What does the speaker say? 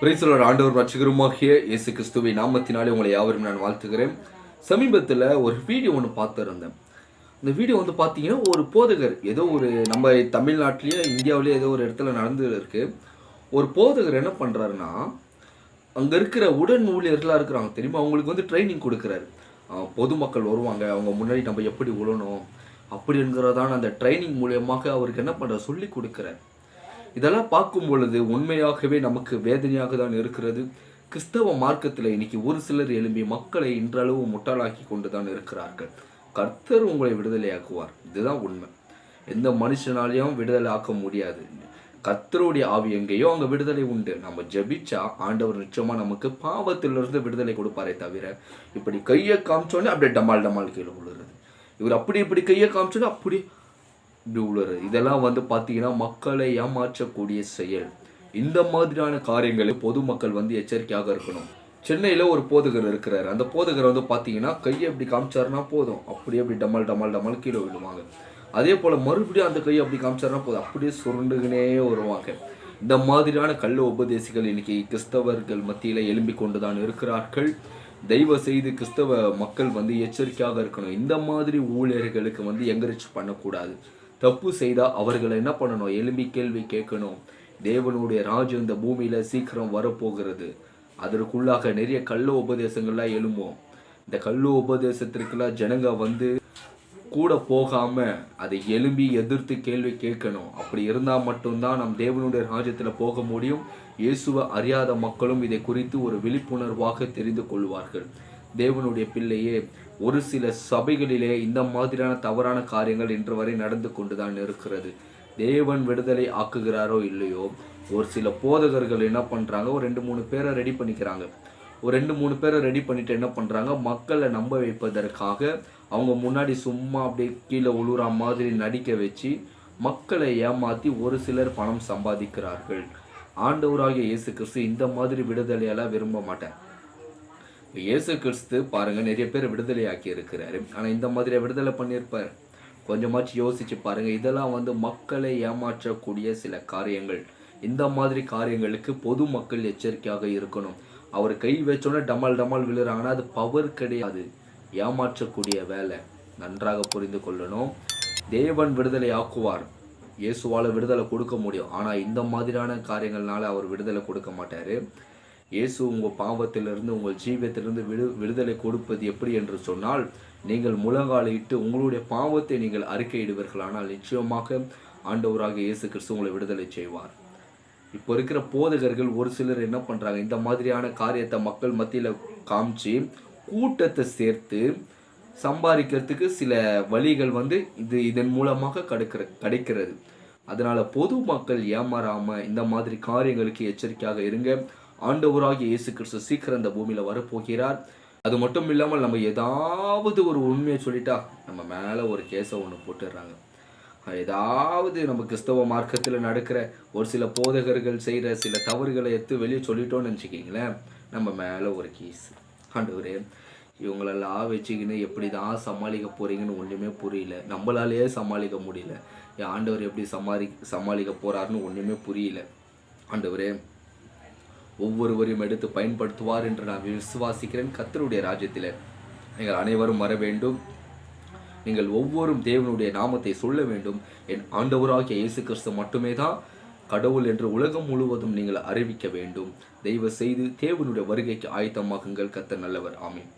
பிரைஸ்தலோர் ஆண்டவர் ரட்சகருமாகிய இயேசு கிறிஸ்துவின் நாமத்தினாலே உங்களை யாவரும் நான் வாழ்த்துகிறேன். சமீபத்தில் ஒரு வீடியோ ஒன்று பார்த்துருந்தேன். இந்த வீடியோ வந்து பார்த்தீங்கன்னா, ஒரு போதகர் ஏதோ ஒரு நம்ம தமிழ்நாட்டிலேயே இந்தியாவிலேயே ஏதோ ஒரு இடத்துல நடந்து இருக்கு. ஒரு போதகர் என்ன பண்ணுறாருன்னா, அங்கே இருக்கிற உடன் ஊழியர்களாக இருக்கிறாங்க தெரியுமா, அவங்களுக்கு வந்து ட்ரைனிங் கொடுக்குறாரு. பொதுமக்கள் வருவாங்க, அவங்க முன்னாடி நம்ம எப்படி உழணும் அப்படிங்கிறதான அந்த ட்ரைனிங் மூலியமாக அவருக்கு என்ன பண்ணுற சொல்லி கொடுக்குறாரு. இதெல்லாம் பார்க்கும் பொழுது உண்மையாகவே நமக்கு வேதனையாக தான் இருக்கிறது. கிறிஸ்தவ மார்க்கத்தில் இன்னைக்கு ஒரு சிலர் எழும்பி மக்களை இன்றளவு முட்டாளாக்கி கொண்டு தான் இருக்கிறார்கள். கர்த்தர் உங்களை விடுதலையாக்குவார், இதுதான் உண்மை. எந்த மனுஷனாலையும் விடுதலை ஆக்க முடியாது. கர்த்தருடைய ஆவி எங்கேயோ அங்கே விடுதலை உண்டு. நம்ம ஜெபிச்சா ஆண்டவர் நிச்சயமா நமக்கு பாவத்திலிருந்து விடுதலை கொடுப்பாரே தவிர, இப்படி கையை காமிச்சோன்னே அப்படியே டமால் டமால் கீழே விழுறது, இவர் அப்படி இப்படி கையை காமிச்சோன்னே அப்படி இப்படி உழுறது, இதெல்லாம் வந்து பார்த்தீங்கன்னா மக்களை ஏமாற்றக்கூடிய செயல். இந்த மாதிரியான காரியங்களை பொதுமக்கள் வந்து எச்சரிக்கையாக இருக்கணும். சென்னையில் ஒரு போதகர் இருக்கிறார். அந்த போதகர் வந்து பார்த்தீங்கன்னா கையை அப்படி காமிச்சாருன்னா போதும், அப்படியே அப்படி டமால் டமால் டமால் கீழே விழுவாங்க. அதே போல் மறுபடியும் அந்த கையை அப்படி காமிச்சாருன்னா போதும், அப்படியே சுருண்டுகினே வருவாங்க. இந்த மாதிரியான கள்ள உபதேசிகள் இன்னைக்கு கிறிஸ்தவர்கள் மத்தியில் எழும்பி கொண்டு தான் இருக்கிறார்கள். தயவு செய்து கிறிஸ்தவ மக்கள் வந்து எச்சரிக்கையாக இருக்கணும். இந்த மாதிரி ஊழியர்களுக்கு வந்து என்கரேஜ் பண்ணக்கூடாது. தப்பு செய்தால் அவர்களை என்ன பண்ணணும், எழும்பி கேள்வி கேட்கணும். தேவனுடைய ராஜ்யம் இந்த பூமியில் சீக்கிரம் வரப்போகிறது. அதற்குள்ளாக நிறைய கள்ள உபதேசங்கள்லாம் எழும்போம். இந்த கள்ள உபதேசத்திற்கெல்லாம் ஜனங்க வந்து கூட போகாமல் அதை எழும்பி எதிர்த்து கேள்வி கேட்கணும். அப்படி இருந்தால் மட்டும்தான் நம் தேவனுடைய ராஜ்யத்தில் போக முடியும். இயேசுவை அறியாத மக்களும் இதை குறித்து ஒரு விழிப்புணர்வாக தெரிந்து கொள்வார்கள். தேவனுடைய பிள்ளையே, ஒரு சில சபைகளிலே இந்த மாதிரியான தவறான காரியங்கள் இன்று வரை நடந்து கொண்டுதான் இருக்கிறது. தேவன் விடுதலை ஆக்குகிறாரோ இல்லையோ, ஒரு சில போதகர்கள் என்ன பண்ணுறாங்க, ஒரு 2-3 பேரை ரெடி பண்ணிக்கிறாங்க. ஒரு 2-3 பேரை ரெடி பண்ணிட்டு என்ன பண்ணுறாங்க, மக்களை நம்ப வைப்பதற்காக அவங்க முன்னாடி சும்மா அப்படியே கீழே உழுற மாதிரி நடிக்க வச்சு மக்களை ஏமாற்றி ஒரு சிலர் பணம் சம்பாதிக்கிறார்கள். ஆண்டவராகிய இயேசு கிறிஸ்து இந்த மாதிரி விடுதலையெல்லாம் விரும்ப மாட்டேன். இயேசு கிறிஸ்து பாருங்க, நிறைய பேர் விடுதலை ஆக்கி இருக்கிறாரு. ஆனால் இந்த மாதிரி விடுதலை பண்ணியிருப்பார்? கொஞ்சமாச்சு யோசிச்சு பாருங்க. இதெல்லாம் வந்து மக்களை ஏமாற்றக்கூடிய சில காரியங்கள். இந்த மாதிரி காரியங்களுக்கு பொதுமக்கள் எச்சரிக்கையாக இருக்கணும். அவர் கை வச்சோன்னே டமால் டமால் விழுறாங்கன்னா அது பவர் கிடையாது, ஏமாற்றக்கூடிய வேலை. நன்றாக புரிந்து கொள்ளணும். தேவன் விடுதலை ஆக்குவார், இயேசுவால் விடுதலை கொடுக்க முடியும். ஆனால் இந்த மாதிரியான காரியங்கள்னால அவர் விடுதலை கொடுக்க மாட்டார். இயேசு உங்கள் பாவத்திலிருந்து உங்கள் ஜீவியத்திலிருந்து விடுதலை கொடுப்பது எப்படி என்று சொன்னால், நீங்கள் முழங்காலிட்டு உங்களுடைய பாவத்தை நீங்கள் அறிக்கையிடுவீர்களானால் நிச்சயமாக ஆண்டவராக இயேசு கிறிஸ்து உங்களை விடுதலை செய்வார். இப்போ இருக்கிற போதகர்கள் ஒரு சிலர் என்ன பண்ணுறாங்க, இந்த மாதிரியான காரியத்தை மக்கள் மத்தியில் காமிச்சு கூட்டத்தை சேர்த்து சம்பாதிக்கிறதுக்கு சில வழிகள் வந்து இதன் மூலமாக கிடைக்கிறது. அதனால் பொதுமக்கள் ஏமாறாமல் இந்த மாதிரி காரியங்களுக்கு எச்சரிக்கையாக இருங்க. ஆண்டவராகிய இயேசு கிறிஸ்து சீக்கிரம் இந்த பூமியில் வரப்போகிறார். அது மட்டும் இல்லாமல் நம்ம ஏதாவது ஒரு உண்மையை சொல்லிட்டா நம்ம மேலே ஒரு கேஸை ஒன்று போட்டுடுறாங்க. ஏதாவது நம்ம கிறிஸ்தவ மார்க்கத்தில் நடக்கிற ஒரு சில போதகர்கள் செய்கிற சில தவறுகளை எடுத்து வெளியே சொல்லிட்டோன்னு நினச்சிக்கிங்களேன், நம்ம மேலே ஒரு கேஸ். ஆண்டவரே, இவங்களெல்லாம் வச்சுக்கின்னு எப்படி தான் சமாளிக்க போகிறீங்கன்னு ஒன்றுமே புரியல. நம்மளாலேயே சமாளிக்க முடியல, என் ஆண்டவர் எப்படி சமாளிக்க போகிறாருன்னு ஒன்றுமே புரியல. ஆண்டவரே, ஒவ்வொருவரையும் எடுத்து பயன்படுத்துவார் என்று நான் விசுவாசிக்கிறேன். கர்த்தருடைய ராஜ்யத்தில் நீங்கள் அனைவரும் வர வேண்டும். நீங்கள் ஒவ்வொரும் தேவனுடைய நாமத்தை சொல்ல வேண்டும். என் ஆண்டவராகிய இயேசு கிறிஸ்து மட்டுமே தான் கடவுள் என்று உலகம் முழுவதும் நீங்கள் அறிவிக்க வேண்டும். தயவு செய்து தேவனுடைய வருகைக்கு ஆயத்தமாகுங்கள். கர்த்தர் நல்லவர். ஆமென்.